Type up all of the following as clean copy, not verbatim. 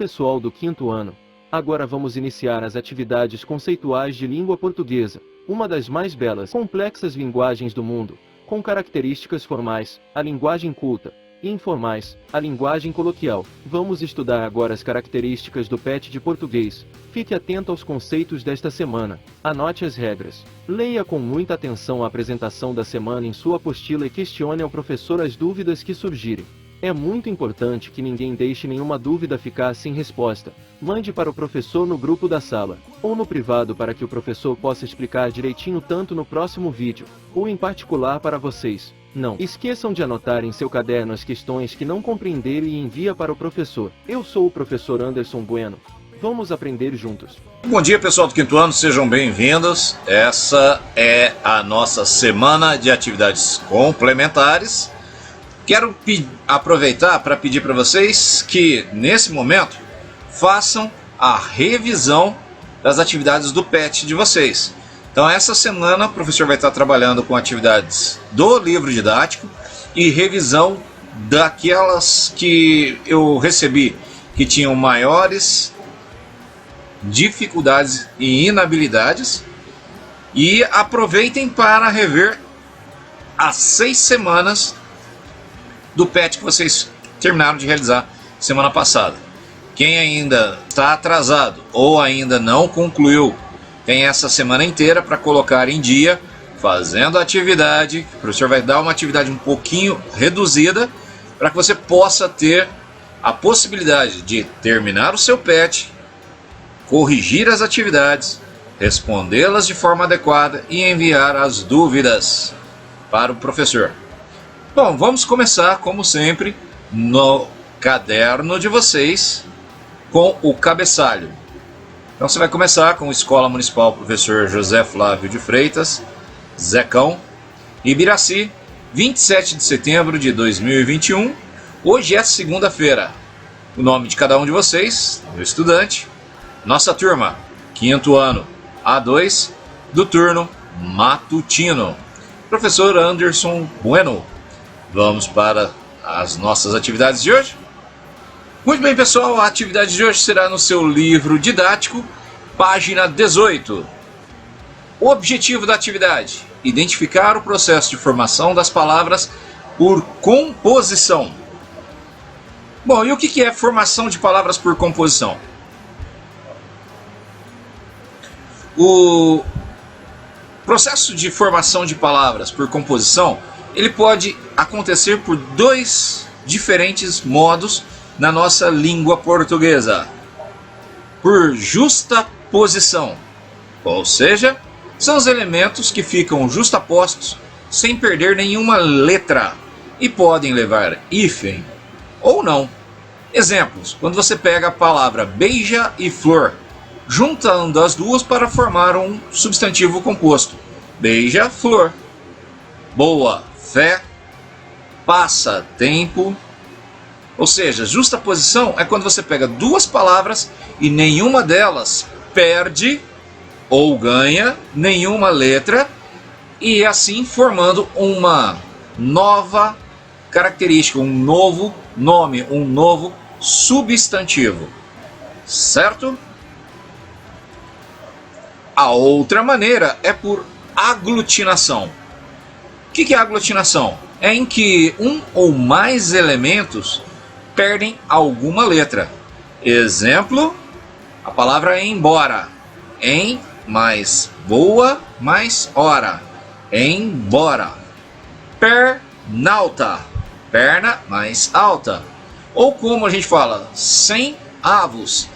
pessoal do quinto ano. Agora vamos iniciar as atividades conceituais de língua portuguesa, uma das mais belas, complexas linguagens do mundo, com características formais, a linguagem culta, e informais, a linguagem coloquial. Vamos estudar agora as características do PET de português. Fique atento aos conceitos desta semana. Anote as regras. Leia com muita atenção a apresentação da semana em sua apostila e questione ao professor as dúvidas que surgirem. É muito importante que ninguém deixe nenhuma dúvida ficar sem resposta. Mande para o professor no grupo da sala, ou no privado para que o professor possa explicar direitinho tanto no próximo vídeo, ou em particular para vocês. Não esqueçam de anotar em seu caderno as questões que não compreenderem e envia para o professor. Eu sou o professor Anderson Bueno. Vamos aprender juntos. Bom dia, pessoal do quinto ano, sejam bem-vindos. Essa é a nossa semana de atividades complementares. Quero aproveitar para pedir para vocês que, nesse momento, façam a revisão das atividades do PET de vocês. Então, essa semana, o professor vai estar trabalhando com atividades do livro didático e revisão daquelas que eu recebi que tinham maiores dificuldades e inabilidades. E aproveitem para rever as 6 semanas do PET que vocês terminaram de realizar semana passada. Quem ainda está atrasado ou ainda não concluiu, tem essa semana inteira para colocar em dia, fazendo a atividade. O professor vai dar uma atividade um pouquinho reduzida, para que você possa ter a possibilidade de terminar o seu PET, corrigir as atividades, respondê-las de forma adequada e enviar as dúvidas para o professor. Bom, vamos começar, como sempre, no caderno de vocês com o cabeçalho. Então você vai começar com Escola Municipal Professor José Flávio de Freitas, Zecão, Ibiraci, 27 de setembro de 2021. Hoje é segunda-feira. O nome de cada um de vocês, o estudante, nossa turma, quinto ano, A2, do turno matutino. Professor Anderson Bueno. Vamos para as nossas atividades de hoje? Muito bem, pessoal, a atividade de hoje será no seu livro didático, página 18. O objetivo da atividade: identificar o processo de formação das palavras por composição. Bom, e o que é formação de palavras por composição? O processo de formação de palavras por composição, ele pode acontecer por 2 diferentes modos na nossa língua portuguesa. Por justaposição, ou seja, são os elementos que ficam justapostos sem perder nenhuma letra e podem levar hífen ou não. Exemplos: quando você pega a palavra beija e flor, juntando as duas para formar um substantivo composto. Beija-flor. Boa fé, passa tempo. Ou seja, justaposição é quando você pega 2 palavras e nenhuma delas perde ou ganha nenhuma letra, e assim formando uma nova característica, um novo nome, um novo substantivo. Certo? A outra maneira é por aglutinação. O que é aglutinação? É em que um ou mais elementos perdem alguma letra. Exemplo, a palavra embora. Em mais boa mais hora. Embora. Pernalta. Perna mais alta. Ou como a gente fala, centavos.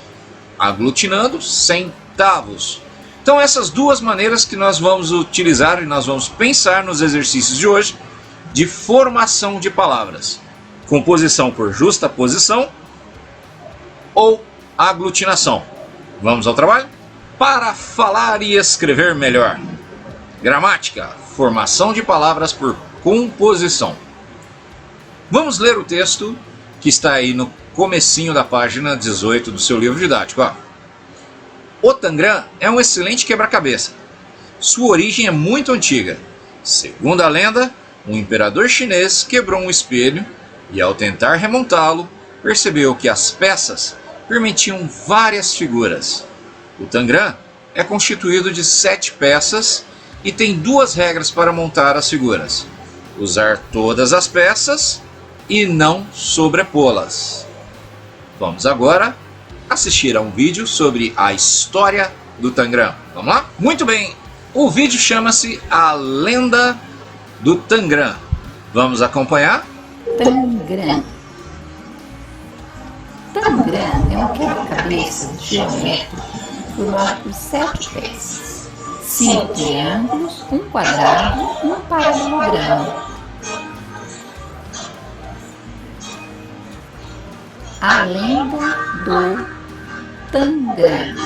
Aglutinando, centavos. Então essas 2 maneiras que nós vamos utilizar e nós vamos pensar nos exercícios de hoje de formação de palavras. Composição por justaposição ou aglutinação. Vamos ao trabalho? Para falar e escrever melhor. Gramática, formação de palavras por composição. Vamos ler o texto que está aí no comecinho da página 18 do seu livro didático. O Tangram é um excelente quebra-cabeça. Sua origem é muito antiga. Segundo a lenda, um imperador chinês quebrou um espelho e, ao tentar remontá-lo, percebeu que as peças permitiam várias figuras. O Tangram é constituído de 7 peças e tem 2 regras para montar as figuras: usar todas as peças e não sobrepô-las. Vamos agora assistir a um vídeo sobre a história do Tangram. Vamos lá? Muito bem, o vídeo chama-se A Lenda do Tangram. Vamos acompanhar? Tangram. Tangram é um quebra-cabeças geométrico formado por 7 peças: 5 triângulos, um quadrado e um paralelogramo. A lenda do Tangram.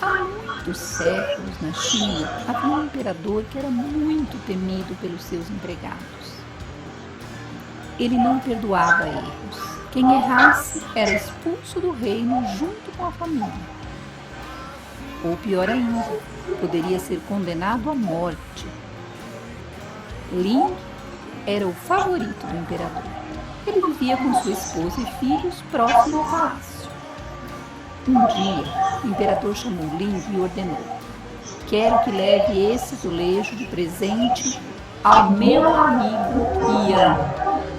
Há muitos séculos na China havia um imperador que era muito temido pelos seus empregados. Ele não perdoava erros. Quem errasse era expulso do reino junto com a família. Ou pior ainda, poderia ser condenado à morte. Ling era o favorito do imperador. Ele vivia com sua esposa e filhos próximo ao palácio. Um dia, o imperador chamou Ling e ordenou: "Quero que leve esse azulejo de presente ao meu amigo Yan.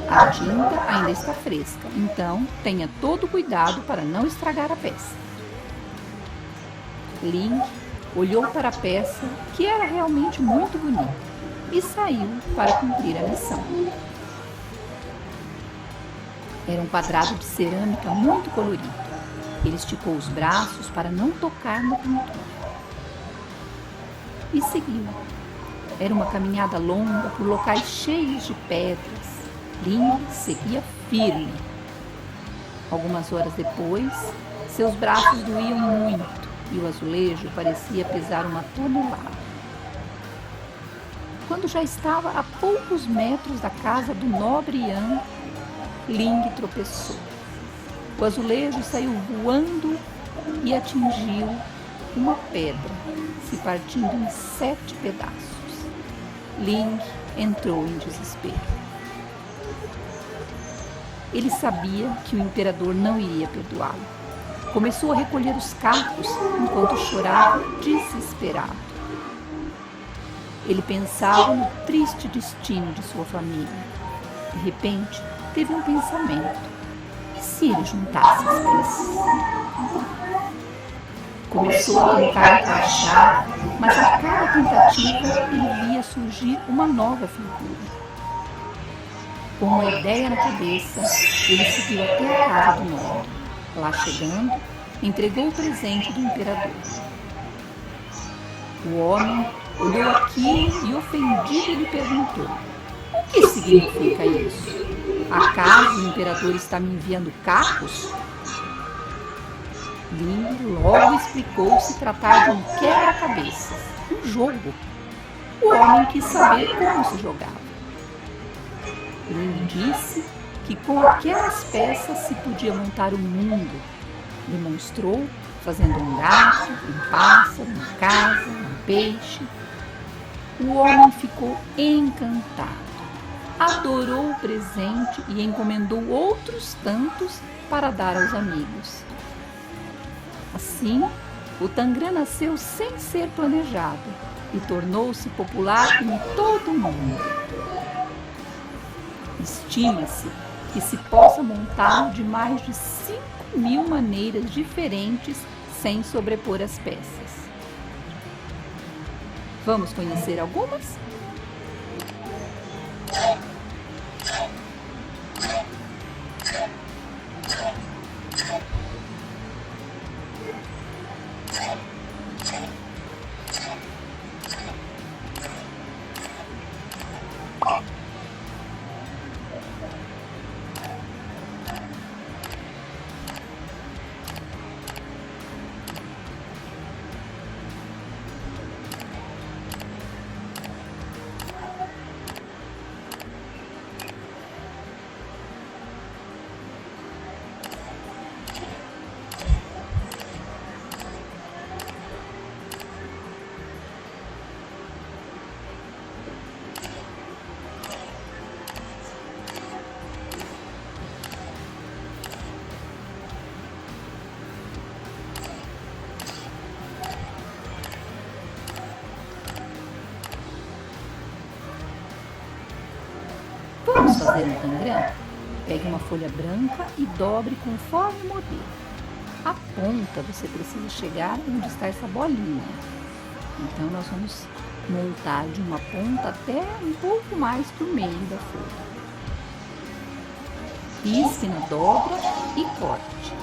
A tinta ainda está fresca, então tenha todo cuidado para não estragar a peça." Ling olhou para a peça, que era realmente muito bonita, e saiu para cumprir a missão. Era um quadrado de cerâmica muito colorido. Ele esticou os braços para não tocar na pintura. E seguiu. Era uma caminhada longa por locais cheios de pedras. Ling seguia firme. Algumas horas depois, seus braços doíam muito e o azulejo parecia pesar 1 tonelada. Quando já estava a poucos metros da casa do nobre Yan, Ling tropeçou. O azulejo saiu voando e atingiu uma pedra, se partindo em 7 pedaços. Ling entrou em desespero. Ele sabia que o imperador não iria perdoá-lo. Começou a recolher os cacos enquanto chorava desesperado. Ele pensava no triste destino de sua família. De repente, teve um pensamento: e se ele juntasse as peças? Começou a tentar encaixar, mas a cada tentativa ele via surgir uma nova figura. Com uma ideia na cabeça, ele seguiu até a casa do nobre. Lá chegando, entregou o presente do imperador. O homem olhou aquilo e, ofendido, lhe perguntou: "O que significa isso? Acaso o imperador está me enviando cacos?" Ling logo explicou se tratar de um quebra-cabeças, um jogo. O homem quis saber como se jogava. Ling disse que com aquelas peças se podia montar o mundo. Demonstrou fazendo um gato, um pássaro, uma casa, um peixe. O homem ficou encantado. Adorou o presente e encomendou outros tantos para dar aos amigos. Assim, o Tangram nasceu sem ser planejado e tornou-se popular em todo o mundo. Estima-se que se possa montá-lo de mais de 5.000 maneiras diferentes sem sobrepor as peças. Vamos conhecer algumas? fazer um tangram? Pegue uma folha branca e dobre conforme o modelo. A ponta você precisa chegar onde está essa bolinha. Então nós vamos montar de uma ponta até um pouco mais para o meio da folha. Risque na dobra e corte.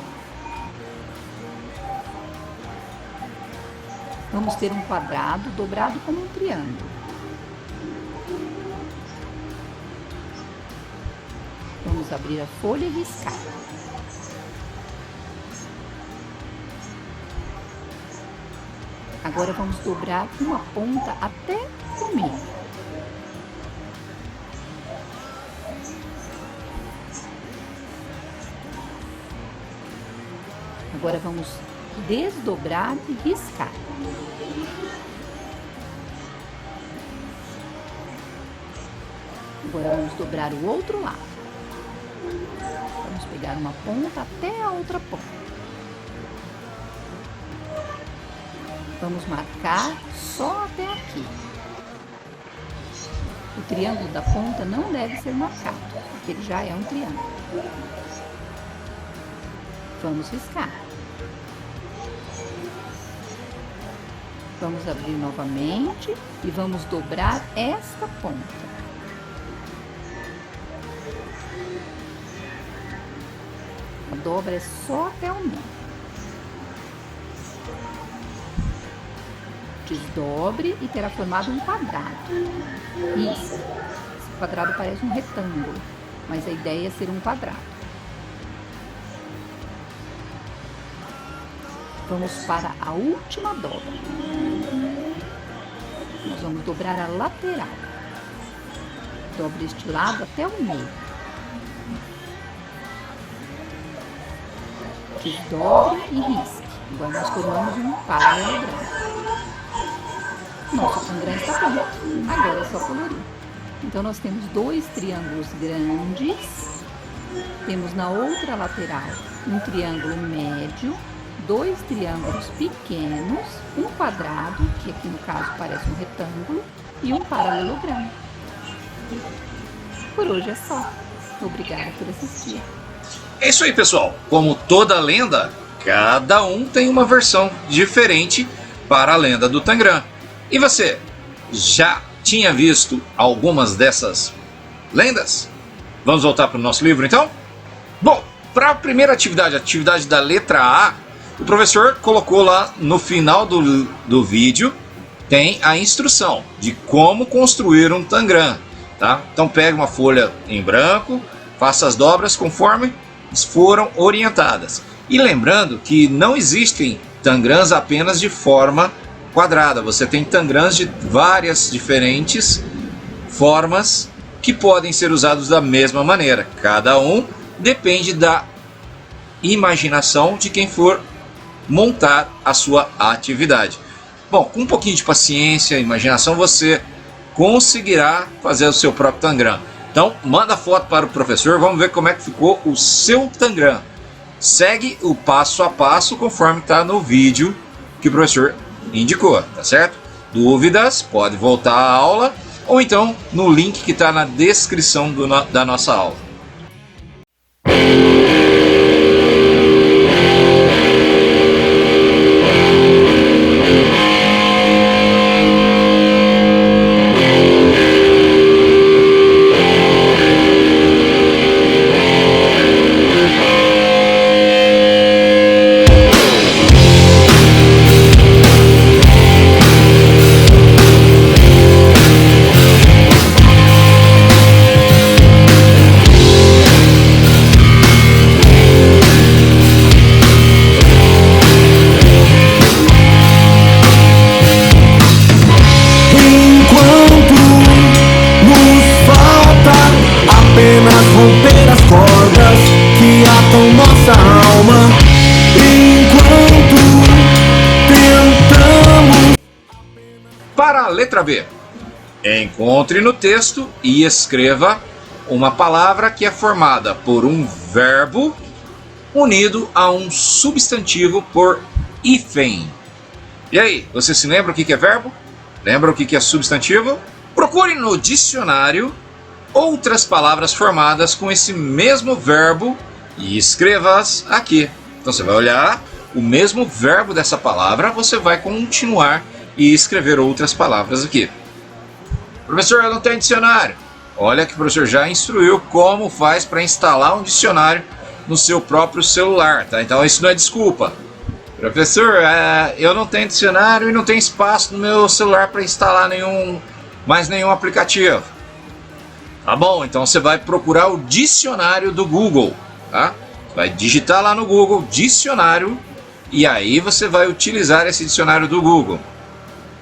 Vamos ter um quadrado dobrado como um triângulo. Vamos abrir a folha e riscar. Agora vamos dobrar uma ponta até o meio. Agora vamos desdobrar e riscar. Agora vamos dobrar o outro lado. Vamos pegar uma ponta até a outra ponta. Vamos marcar só até aqui. O triângulo da ponta não deve ser marcado, porque ele já é um triângulo. Vamos riscar. Vamos abrir novamente e vamos dobrar esta ponta. A dobra é só até o meio. Desdobre e terá formado um quadrado. Isso. Esse quadrado parece um retângulo, mas a ideia é ser um quadrado. Vamos para a última dobra. Nós vamos dobrar a lateral. Dobre este lado até o meio. Desdobre e risque. Agora nós formamos um paralelogramo. Nosso tangram está pronto. Agora é só colorir. Então nós temos dois triângulos grandes. Temos na outra lateral um triângulo médio, dois triângulos pequenos, um quadrado, que aqui no caso parece um retângulo, e um paralelogramo. Por hoje é só. Obrigada por assistir. É isso aí, pessoal. Como toda lenda, cada um tem uma versão diferente para a lenda do Tangram. E você, já tinha visto algumas dessas lendas? Vamos voltar para o nosso livro, então? Bom, para a primeira atividade, a atividade da letra A, o professor colocou lá no final do vídeo, tem a instrução de como construir um Tangram, tá? Então pegue uma folha em branco, faça as dobras conforme foram orientadas. E lembrando que não existem Tangrams apenas de forma quadrada, você tem Tangrams de várias diferentes formas que podem ser usados da mesma maneira. Cada um depende da imaginação de quem for montar a sua atividade. Bom, com um pouquinho de paciência e imaginação você conseguirá fazer o seu próprio Tangram. Então manda foto para o professor, vamos ver como é que ficou o seu Tangram. Segue o passo a passo conforme está no vídeo que o professor indicou, tá certo? Dúvidas, pode voltar à aula ou então no link que está na descrição da nossa aula. Para a letra B, encontre no texto e escreva uma palavra que é formada por um verbo unido a um substantivo por hífen. E aí, você se lembra o que é verbo? Lembra o que é substantivo? Procure no dicionário outras palavras formadas com esse mesmo verbo e escreva-as aqui. Então você vai olhar o mesmo verbo dessa palavra, você vai continuar e escrever outras palavras aqui. Professor, eu não tenho dicionário. Olha que o professor já instruiu como faz para instalar um dicionário no seu próprio celular, tá? Então isso não é desculpa. Professor, eu não tenho dicionário e não tenho espaço no meu celular para instalar mais nenhum aplicativo. Tá bom, então você vai procurar o dicionário do Google, tá? Vai digitar lá no Google dicionário e aí você vai utilizar esse dicionário do Google,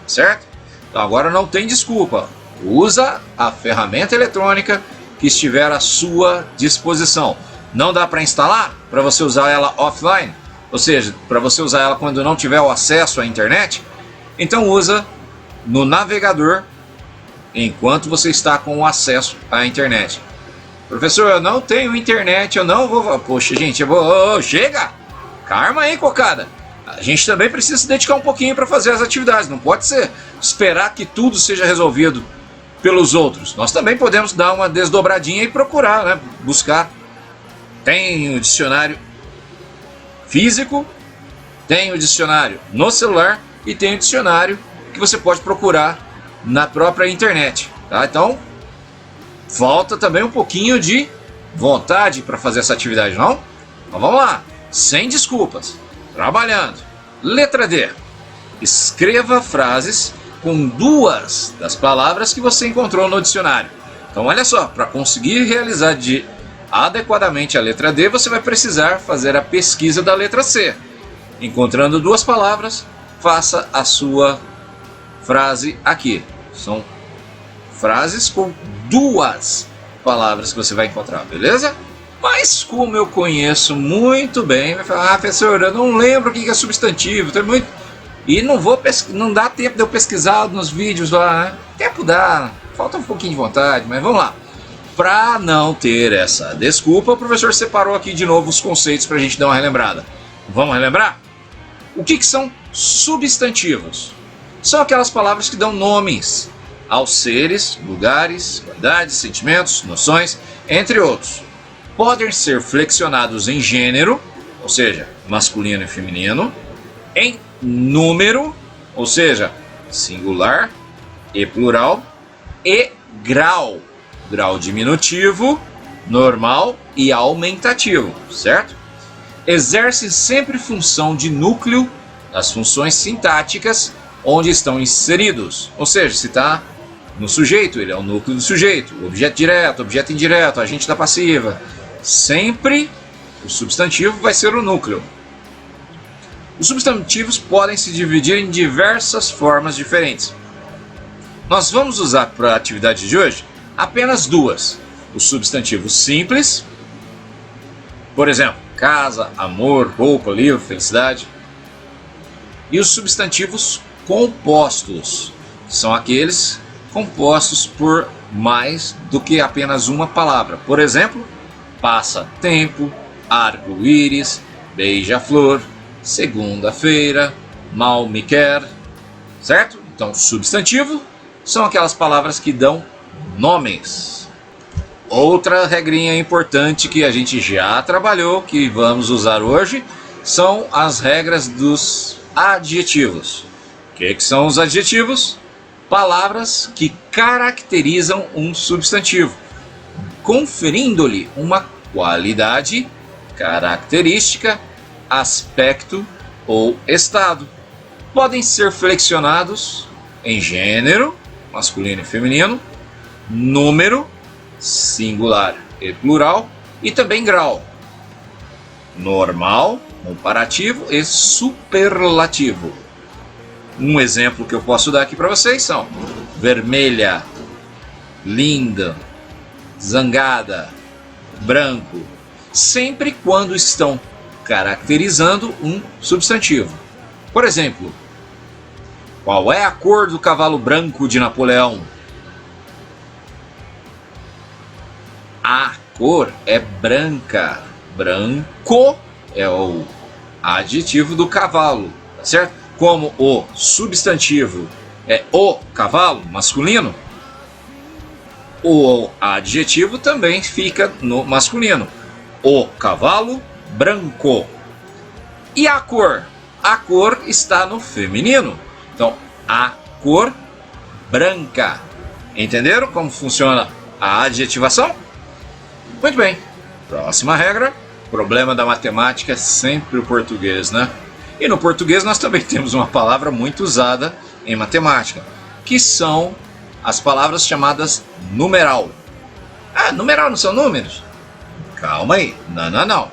certo? Então agora não tem desculpa. Usa a ferramenta eletrônica que estiver à sua disposição. Não dá para instalar? Para você usar ela offline? Ou seja, para você usar ela quando não tiver o acesso à internet? Então usa no navegador enquanto você está com o acesso à internet. Professor, eu não tenho internet, eu não vou... Poxa, gente, chega! Calma aí, cocada. A gente também precisa se dedicar um pouquinho para fazer as atividades. Não pode ser esperar que tudo seja resolvido pelos outros. Nós também podemos dar uma desdobradinha e procurar, né? Buscar. Tem o dicionário físico, tem o dicionário no celular e tem o dicionário que você pode procurar na própria internet, tá? Então, falta também um pouquinho de vontade para fazer essa atividade, não? Então vamos lá, sem desculpas, trabalhando. Letra D. Escreva frases com duas das palavras que você encontrou no dicionário. Então olha só, para conseguir realizar adequadamente a letra D, você vai precisar fazer a pesquisa da letra C. Encontrando duas palavras, faça a sua frase aqui. São frases com duas palavras que você vai encontrar, beleza? Mas como eu conheço muito bem, vai falar, professor, eu não lembro o que é substantivo, tem muito... E não dá tempo de eu pesquisar nos vídeos lá, né? Tempo dá, falta um pouquinho de vontade, mas vamos lá. Para não ter essa desculpa, o professor separou aqui de novo os conceitos para a gente dar uma relembrada. Vamos relembrar? O que são substantivos? São aquelas palavras que dão nomes aos seres, lugares, qualidades, sentimentos, noções, entre outros. Podem ser flexionados em gênero, ou seja, masculino e feminino, em número, ou seja, singular e plural, e grau, grau diminutivo, normal e aumentativo, certo? Exerce sempre função de núcleo das funções sintáticas onde estão inseridos, ou seja, se está no sujeito, ele é o núcleo do sujeito, objeto direto, objeto indireto, agente da passiva, sempre o substantivo vai ser o núcleo. Os substantivos podem se dividir em diversas formas diferentes. Nós vamos usar para a atividade de hoje apenas duas. O substantivo simples, por exemplo, casa, amor, roupa, livro, felicidade. E os substantivos compostos, que são aqueles compostos por mais do que apenas uma palavra. Por exemplo, passa-tempo, arco-íris, beija-flor, segunda-feira, mal me quer, certo? Então, substantivo são aquelas palavras que dão nomes. Outra regrinha importante que a gente já trabalhou, que vamos usar hoje, são as regras dos adjetivos. O que são os adjetivos? Palavras que caracterizam um substantivo, conferindo-lhe uma qualidade, característica, aspecto ou estado. Podem ser flexionados em gênero, masculino e feminino, número, singular e plural, e também grau, normal, comparativo e superlativo. Um exemplo que eu posso dar aqui para vocês são vermelha, linda, zangada, branco, sempre quando estão caracterizando um substantivo. Por exemplo, qual é a cor do cavalo branco de Napoleão? A cor é branca. Branco é o adjetivo do cavalo, tá certo? Como o substantivo é o cavalo, masculino, O adjetivo também fica no masculino. O cavalo branco. E a cor? A cor está no feminino. Então, a cor branca. Entenderam como funciona a adjetivação? Muito bem. Próxima regra. Problema da matemática é sempre o português, né? E no português nós também temos uma palavra muito usada em matemática, que são as palavras chamadas numeral. Ah, numeral não são números? Calma aí. Não.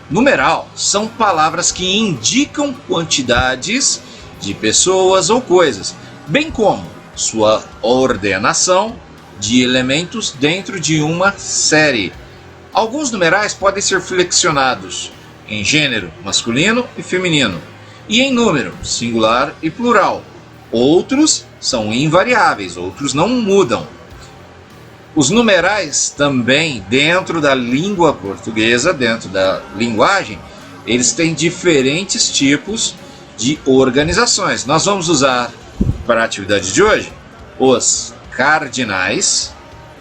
Numeral são palavras que indicam quantidades de pessoas ou coisas, bem como sua ordenação de elementos dentro de uma série. Alguns numerais podem ser flexionados em gênero masculino e feminino, e em número singular e plural. Outros são invariáveis, outros não mudam. Os numerais também, dentro da língua portuguesa, dentro da linguagem, eles têm diferentes tipos de organizações. Nós vamos usar, para a atividade de hoje, os cardinais: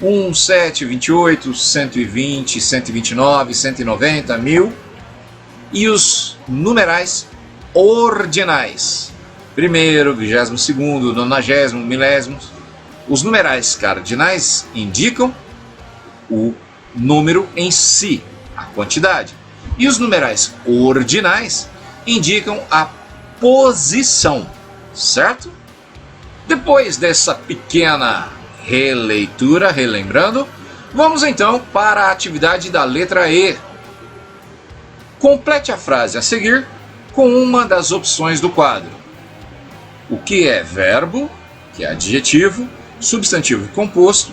1, 7, 28, 120, 129, 190, 1000. E os numerais ordinais: primeiro, 22º, 90º, milésimos. Os numerais cardinais indicam o número em si, a quantidade. E os numerais ordinais indicam a posição, certo? Depois dessa pequena releitura, relembrando, vamos então para a atividade da letra E. Complete a frase a seguir com uma das opções do quadro. O que é verbo, que é adjetivo, substantivo composto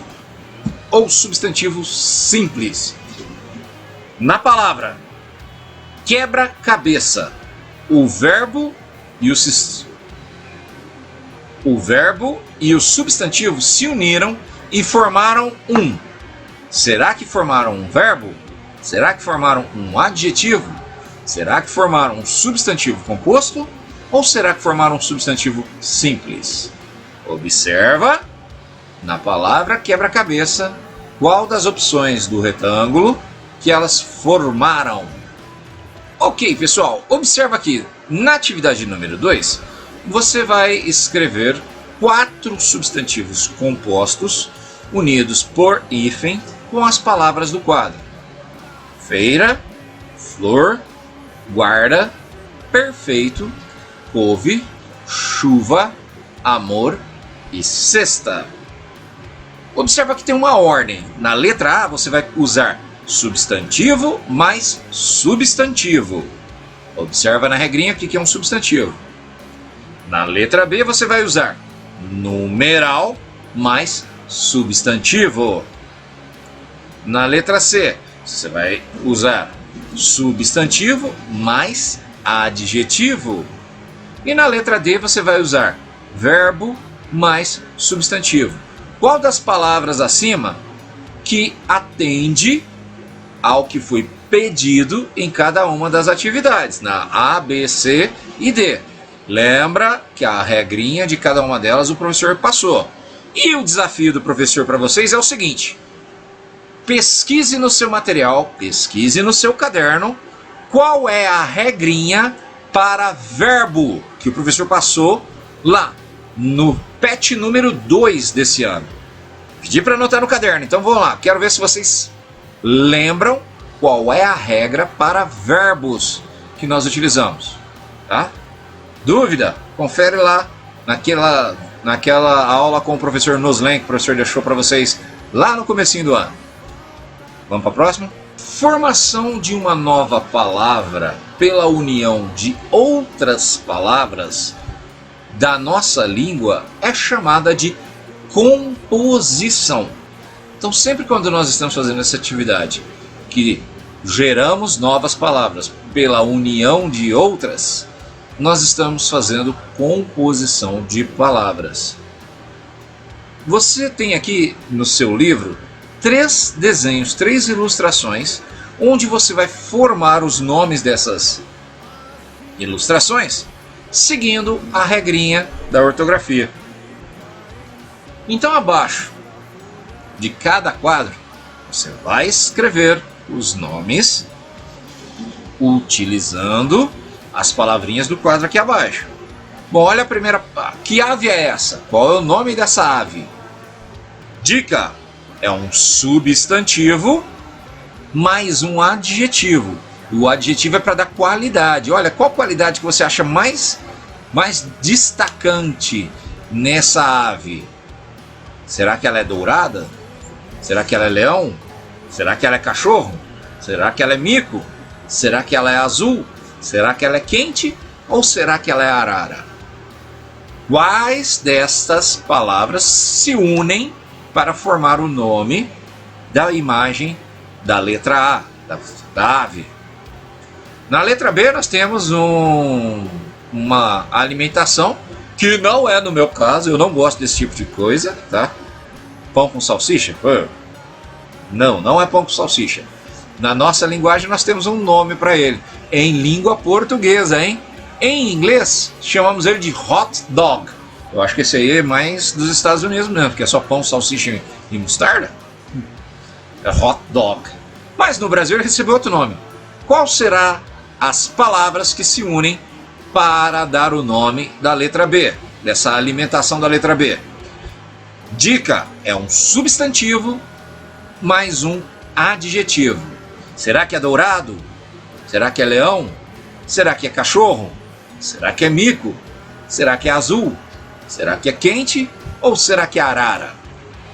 ou substantivo simples? Na palavra quebra-cabeça, o verbo e o substantivo se uniram e formaram um. Será que formaram um verbo? Será que formaram um adjetivo? Será que formaram um substantivo composto? Ou será que formaram um substantivo simples? Observa na palavra quebra-cabeça qual das opções do retângulo que elas formaram. Ok, pessoal, observa aqui na atividade número 2, você vai escrever 4 substantivos compostos unidos por hífen com as palavras do quadro: feira, flor, guarda, perfeito, couve, chuva, amor e cesta. Observa que tem uma ordem. Na letra A você vai usar substantivo mais substantivo. Observa na regrinha o que é um substantivo. Na letra B você vai usar numeral mais substantivo. Na letra C você vai usar substantivo mais adjetivo. E na letra D você vai usar verbo mais substantivo. Qual das palavras acima que atende ao que foi pedido em cada uma das atividades? Na A, B, C e D. Lembra que a regrinha de cada uma delas o professor passou. E o desafio do professor para vocês é o seguinte: pesquise no seu material, pesquise no seu caderno qual é a regrinha para verbo que o professor passou lá no PET número 2 desse ano. Pedi para anotar no caderno, então vamos lá. Quero ver se vocês lembram qual é a regra para verbos que nós utilizamos, tá? Dúvida? Confere lá naquela aula com o professor Noslen, que o professor deixou para vocês lá no comecinho do ano. Vamos para a próxima? Formação de uma nova palavra pela união de outras palavras da nossa língua é chamada de composição. Então, sempre quando nós estamos fazendo essa atividade, que geramos novas palavras pela união de outras, nós estamos fazendo composição de palavras. Você tem aqui no seu livro 3 desenhos, 3 ilustrações, onde você vai formar os nomes dessas ilustrações, seguindo a regrinha da ortografia. Então, abaixo, de cada quadro, você vai escrever os nomes utilizando as palavrinhas do quadro aqui abaixo. Bom, olha a primeira. Que ave é essa? Qual é o nome dessa ave? Dica: é um substantivo mais um adjetivo. O adjetivo é para dar qualidade. Olha, qual qualidade que você acha mais destacante nessa ave? Será que ela é dourada? Será que ela é leão? Será que ela é cachorro? Será que ela é mico? Será que ela é azul? Será que ela é quente? Ou será que ela é arara? Quais destas palavras se unem para formar o nome da imagem da letra A, da ave? Na letra B nós temos uma alimentação que não é no meu caso, eu não gosto desse tipo de coisa, tá? Pão com salsicha? Não é pão com salsicha. Na nossa linguagem nós temos um nome para ele, em língua portuguesa, hein? Em inglês chamamos ele de hot dog. Eu acho que esse aí é mais dos Estados Unidos mesmo, porque é só pão, salsicha e mostarda. É hot dog. Mas no Brasil ele recebeu outro nome. Qual será as palavras que se unem para dar o nome da letra B, dessa alimentação da letra B? Dica: é um substantivo mais um adjetivo. Será que é dourado? Será que é leão? Será que é cachorro? Será que é mico? Será que é azul? Será que é quente? Ou será que é arara?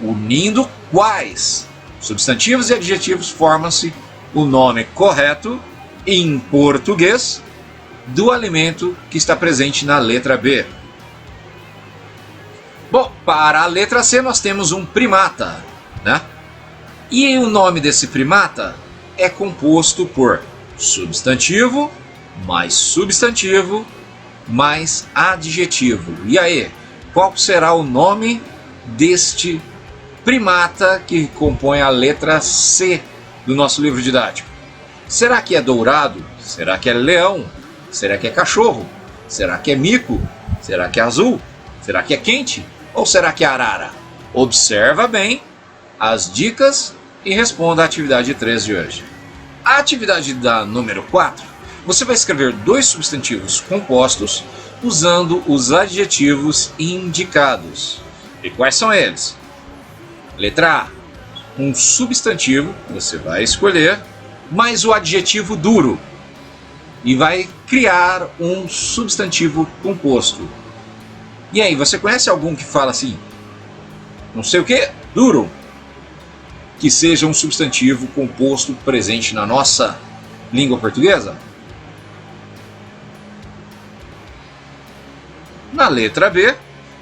Unindo quais substantivos e adjetivos formam-se o nome correto em português do alimento que está presente na letra B. Bom, para a letra C nós temos um primata, né? E o nome desse primata é composto por substantivo mais adjetivo. E aí, qual será o nome deste primata que compõe a letra C do nosso livro didático? Será que é dourado? Será que é leão? Será que é cachorro? Será que é mico? Será que é azul? Será que é quente? Ou será que é arara? Observa bem as dicas e responda a atividade 3 de hoje. A atividade da número 4, você vai escrever dois substantivos compostos usando os adjetivos indicados. E quais são eles? Letra A, um substantivo, você vai escolher, mais o adjetivo duro. E vai criar um substantivo composto. E aí, você conhece algum que fala assim, não sei o que, duro? Que seja um substantivo composto presente na nossa língua portuguesa? Na letra B,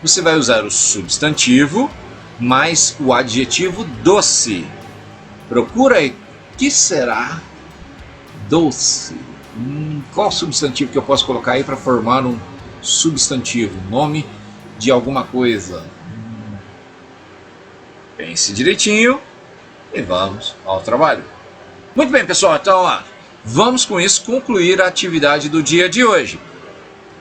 você vai usar o substantivo mais o adjetivo doce. Procura aí, que será doce? Qual substantivo que eu posso colocar aí para formar um substantivo? Nome de alguma coisa. Pense direitinho e vamos ao trabalho. Muito bem, pessoal, então vamos com isso concluir a atividade do dia de hoje.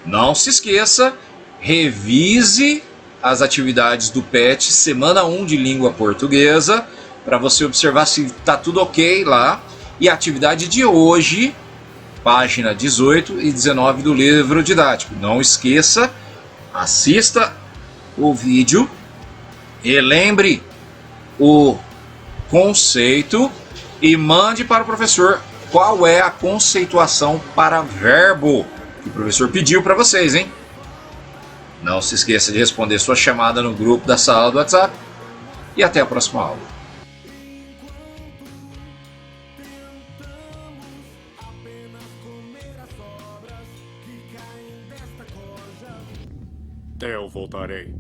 Não se esqueça, revise as atividades do PET semana 1 de língua portuguesa para você observar se está tudo ok lá. E a atividade de hoje, página 18 e 19 do livro didático. Não esqueça, assista o vídeo e lembre o conceito e mande para o professor qual é a conceituação para verbo que o professor pediu para vocês, hein? Não se esqueça de responder sua chamada no grupo da sala do WhatsApp e até a próxima aula. Eu voltarei.